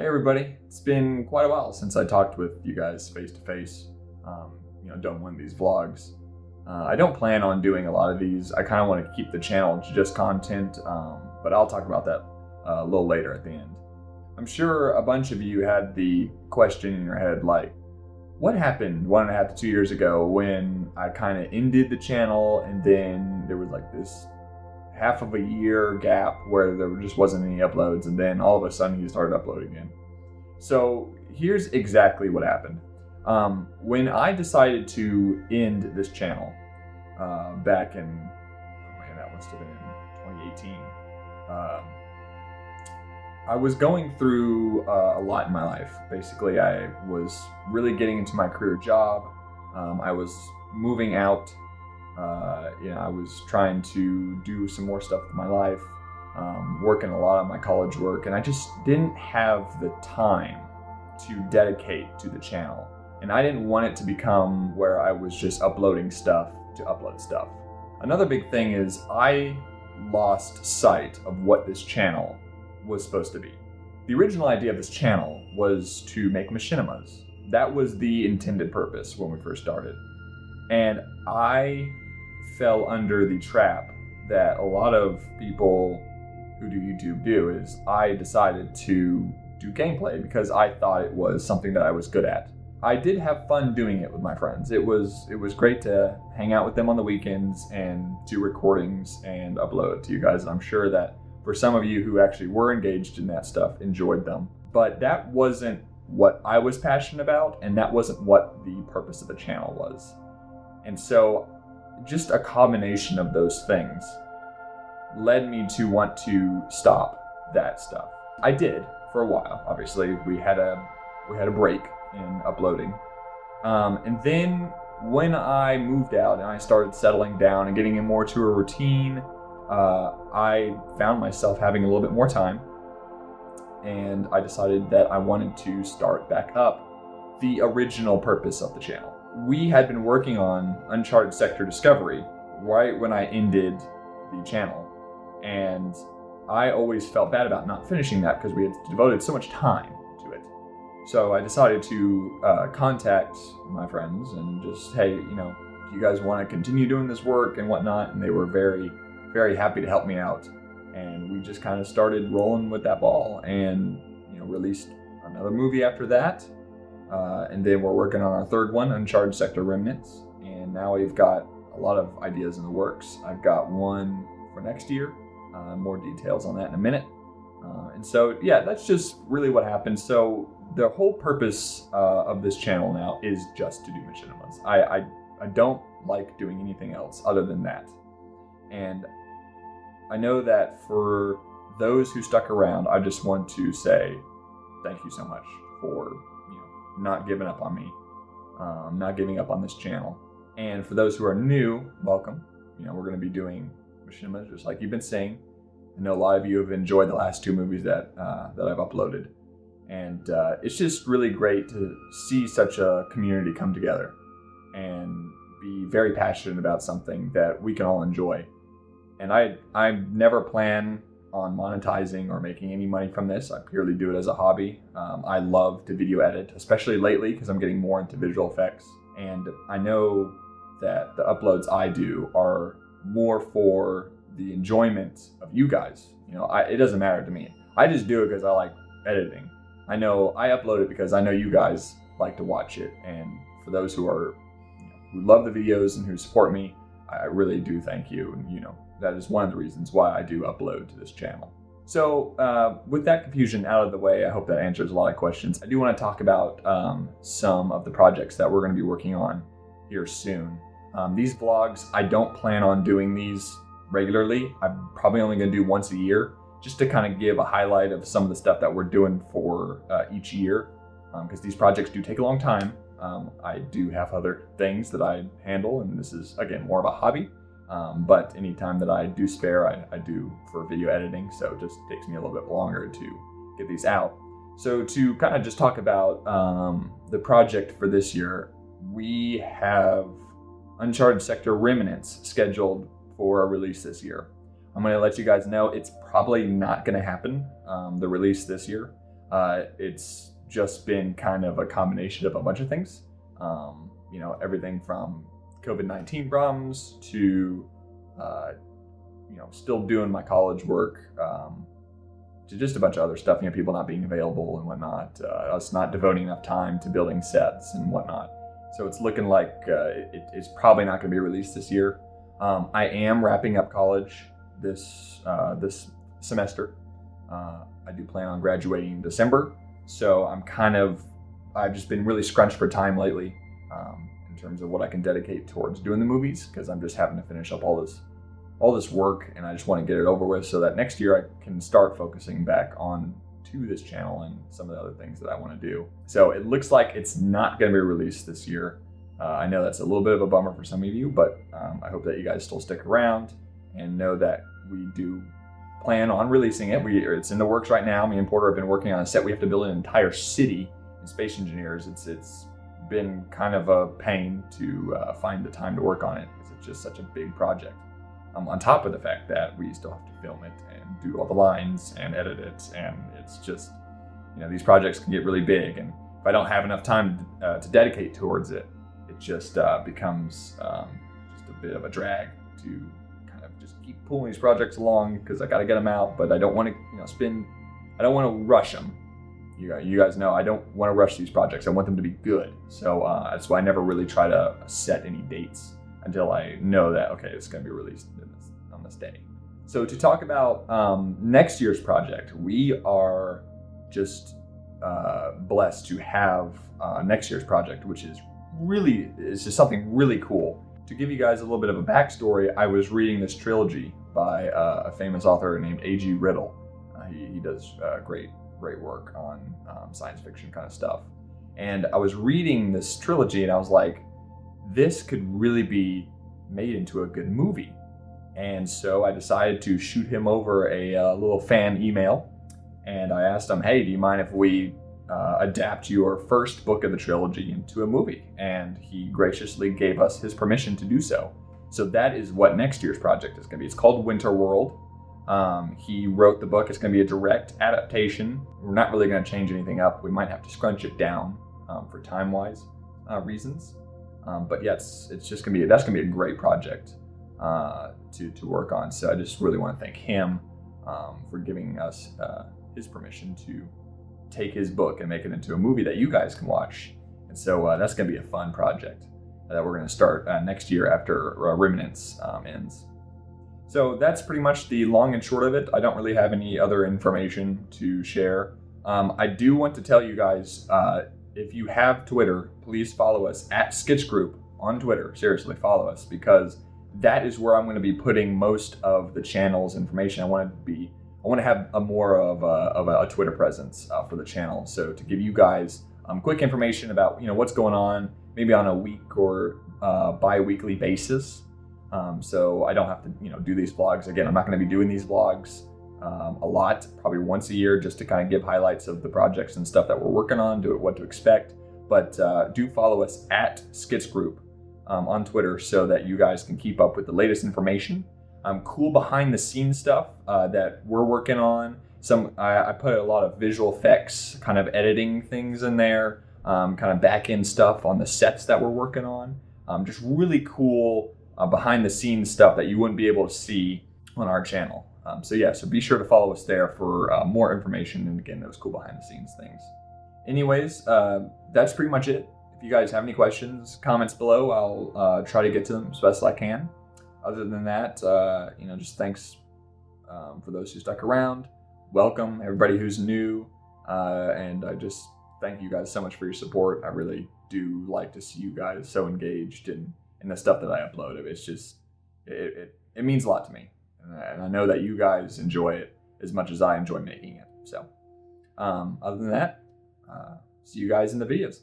Hey everybody, it's been quite a while since I talked with you guys face to face, done one of these vlogs. I don't plan on doing a lot of these. I kind of want to keep the channel to just content, but I'll talk about that a little later at the end. I'm sure a bunch of you had the question in your head like, what happened 1.5 to 2 years ago when I kind of ended the channel and then there was like this half of a year gap where there just wasn't any uploads, and then all of a sudden he started uploading again. So here's exactly what happened. When I decided to end this channel back in, that must have been in 2018, I was going through a lot in my life. Basically, I was really getting into my career job. I was moving out. I was trying to do some more stuff in my life, working a lot on my college work, and I just didn't have the time to dedicate to the channel. And I didn't want it to become where I was just uploading stuff to upload stuff. Another big thing is I lost sight of what this channel was supposed to be. The original idea of this channel was to make machinimas. That was the intended purpose when we first started. And I fell under the trap that a lot of people who do YouTube do, is I decided to do gameplay because I thought it was something that I was good at. I did have fun doing it with my friends. It was great to hang out with them on the weekends and do recordings and upload it to you guys. I'm sure that for some of you who actually were engaged in that stuff, enjoyed them. But that wasn't what I was passionate about, and that wasn't what the purpose of the channel was. And so just a combination of those things led me to want to stop that stuff. I did for a while. Obviously, we had a break in uploading. And then when I moved out and I started settling down and getting in more to a routine, I found myself having a little bit more time, and I decided that I wanted to start back up the original purpose of the channel. We had been working on Uncharted Sector Discovery right when I ended the channel, and I always felt bad about not finishing that because we had devoted so much time to it. So I decided to contact my friends and just, hey, do you guys want to continue doing this work and whatnot? And they were very, very happy to help me out. And we just kind of started rolling with that ball and, released another movie after that. And then we're working on our third one, Uncharted Sector Remnants. And now we've got a lot of ideas in the works. I've got one for next year. More details on that in a minute. And so, yeah, that's just really what happened. So the whole purpose of this channel now is just to do machinimas. I don't like doing anything else other than that. And I know that for those who stuck around, I just want to say thank you so much for not giving up on me, not giving up on this channel. And for those who are new, welcome. We're going to be doing machinimas just like you've been seeing. I know a lot of you have enjoyed the last 2 movies that I've uploaded. And it's just really great to see such a community come together and be very passionate about something that we can all enjoy. And I never plan on monetizing or making any money from this. I purely do it as a hobby. I love to video edit, especially lately because I'm getting more into visual effects. And I know that the uploads I do are more for the enjoyment of you guys. It doesn't matter to me. I just do it because I like editing. I know I upload it because I know you guys like to watch it. And for those who are, who love the videos and who support me, I really do thank you. And that is one of the reasons why I do upload to this channel. So with that confusion out of the way, I hope that answers a lot of questions. I do want to talk about some of the projects that we're going to be working on here soon. These vlogs, I don't plan on doing these regularly. I'm probably only going to do once a year, just to kind of give a highlight of some of the stuff that we're doing for each year, because these projects do take a long time. I do have other things that I handle, and this is, again, more of a hobby. But any time that I do spare, I do for video editing, so it just takes me a little bit longer to get these out. So to kind of just talk about the project for this year, we have Uncharted Sector Remnants scheduled for a release this year. I'm going to let you guys know it's probably not going to happen, the release this year. It's just been kind of a combination of a bunch of things. Everything from COVID-19 problems to, still doing my college work, to just a bunch of other stuff, people not being available and whatnot, us not devoting enough time to building sets and whatnot. So it's looking like it's probably not going to be released this year. I am wrapping up college this semester. I do plan on graduating in December, so I've just been really scrunched for time lately in terms of what I can dedicate towards doing the movies, because I'm just having to finish up all this work, and I just want to get it over with so that next year I can start focusing back on to this channel and some of the other things that I want to do. So it looks like it's not going to be released this year. I know that's a little bit of a bummer for some of you, but I hope that you guys still stick around and know that we do plan on releasing it. It's in the works right now. Me and Porter have been working on a set. We have to build an entire city in Space Engineers. It's been kind of a pain to find the time to work on it, because it's just such a big project. On top of the fact that we still have to film it and do all the lines and edit it, and it's just, these projects can get really big, and if I don't have enough time to dedicate towards it, it just becomes just a bit of a drag to kind of just keep pulling these projects along, because I got to get them out, but I don't want to, I don't want to rush them. You guys know I don't want to rush these projects. I want them to be good. So that's why I never really try to set any dates until I know that, okay, it's going to be released on this day. So to talk about next year's project, we are just blessed to have next year's project, which is just something really cool. To give you guys a little bit of a backstory, I was reading this trilogy by a famous author named A.G. Riddle. He does great work on science fiction kind of stuff. And I was reading this trilogy and I was like, this could really be made into a good movie. And so I decided to shoot him over a little fan email, and I asked him, hey, do you mind if we adapt your first book of the trilogy into a movie? And he graciously gave us his permission to do so. So that is what next year's project is going to be. It's called Winter World. He wrote the book. It's going to be a direct adaptation. We're not really going to change anything up. We might have to scrunch it down for time-wise reasons. But yeah, that's going to be a great project to work on. So I just really want to thank him for giving us his permission to take his book and make it into a movie that you guys can watch. And so that's going to be a fun project that we're going to start next year after Remnants ends. So that's pretty much the long and short of it. I don't really have any other information to share. I do want to tell you guys, if you have Twitter, please follow us at SkitsGroup on Twitter. Seriously, follow us, because that is where I'm going to be putting most of the channel's information. I want to have a more of a Twitter presence for the channel. So to give you guys quick information about what's going on, maybe on a week or bi-weekly basis. So I don't have to do these vlogs. Again, I'm not going to be doing these vlogs a lot, probably once a year, just to kind of give highlights of the projects and stuff that we're working on, what to expect. But do follow us at SkitsGroup on Twitter so that you guys can keep up with the latest information. Cool behind the scenes stuff that we're working on. I put a lot of visual effects, kind of editing things in there, kind of back end stuff on the sets that we're working on. Just really cool behind the scenes stuff that you wouldn't be able to see on our channel. So be sure to follow us there for more information, and again, those cool behind the scenes things. Anyways, that's pretty much it. If you guys have any questions, comments below, I'll try to get to them as best I can. Other than that, just thanks for those who stuck around. Welcome everybody who's new, and I just thank you guys so much for your support. I really do like to see you guys so engaged in the stuff that I upload. It's just, it means a lot to me. And I know that you guys enjoy it as much as I enjoy making it. So other than that, see you guys in the videos.